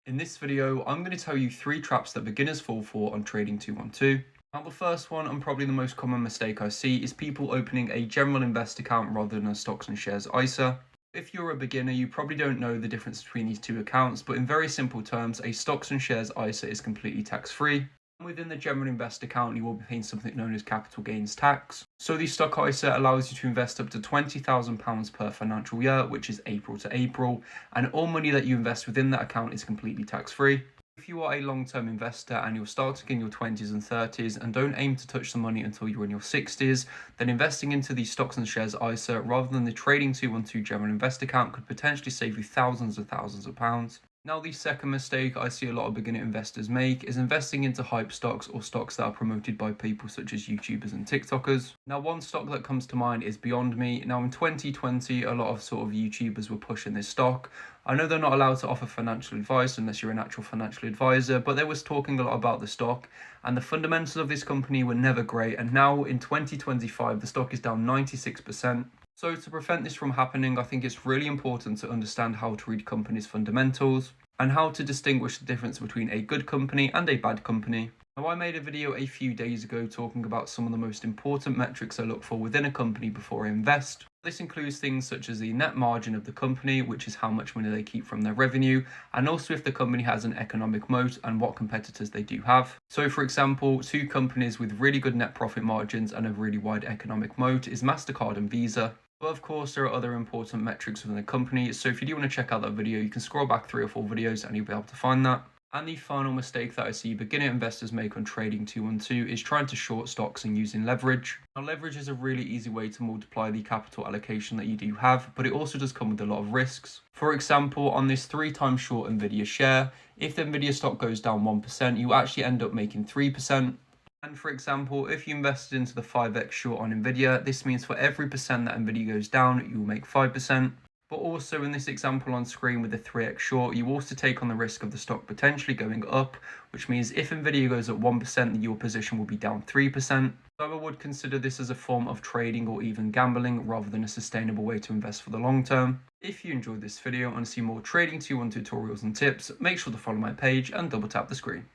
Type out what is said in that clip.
In this video, I'm going to tell you 3 traps that beginners fall for on Trading212. Now the first one, and probably the most common mistake I see, is people opening a general invest account rather than a stocks and shares ISA. If you're a beginner, you probably don't know the difference between these two accounts, but in very simple terms, a stocks and shares ISA is completely tax-free. Within the general invest account, you will be paying something known as capital gains tax. So the stock ISA allows you to invest up to £20,000 per financial year, which is April to April, and all money that you invest within that account is completely tax-free. If you are a long-term investor and you're starting in your 20s and 30s and don't aim to touch the money until you're in your 60s, then investing into the stocks and shares ISA rather than the Trading212 general invest account could potentially save you thousands of pounds. Now, the second mistake I see a lot of beginner investors make is investing into hype stocks or stocks that are promoted by people such as YouTubers and TikTokers. Now, one stock that comes to mind is Beyond Me. Now, in 2020, a lot of sort of YouTubers were pushing this stock. I know they're not allowed to offer financial advice unless you're an actual financial advisor, but they was talking a lot about the stock, and the fundamentals of this company were never great. And now in 2025, the stock is down 96%. So to prevent this from happening, I think it's really important to understand how to read companies' fundamentals and how to distinguish the difference between a good company and a bad company. Now, I made a video a few days ago talking about some of the most important metrics I look for within a company before I invest. This includes things such as the net margin of the company, which is how much money they keep from their revenue, and also if the company has an economic moat and what competitors they do have. So for example, 2 companies with really good net profit margins and a really wide economic moat is MasterCard and Visa. But of course, there are other important metrics within the company, so if you do want to check out that video, you can scroll back 3 or 4 videos and you'll be able to find that. And the final mistake that I see beginner investors make on Trading212 is trying to short stocks and using leverage. Now, leverage is a really easy way to multiply the capital allocation that you do have, but it also does come with a lot of risks. For example, on this 3 times short Nvidia share, if the Nvidia stock goes down 1%, you actually end up making 3%. And for example, if you invested into the 5x short on Nvidia, this means for every percent that Nvidia goes down, you will make 5%. But also in this example on screen with the 3x short, you also take on the risk of the stock potentially going up, which means if Nvidia goes up 1%, then your position will be down 3%. So I would consider this as a form of trading or even gambling rather than a sustainable way to invest for the long term. If you enjoyed this video and want to see more Trading212 tutorials and tips, make sure to follow my page and double tap the screen.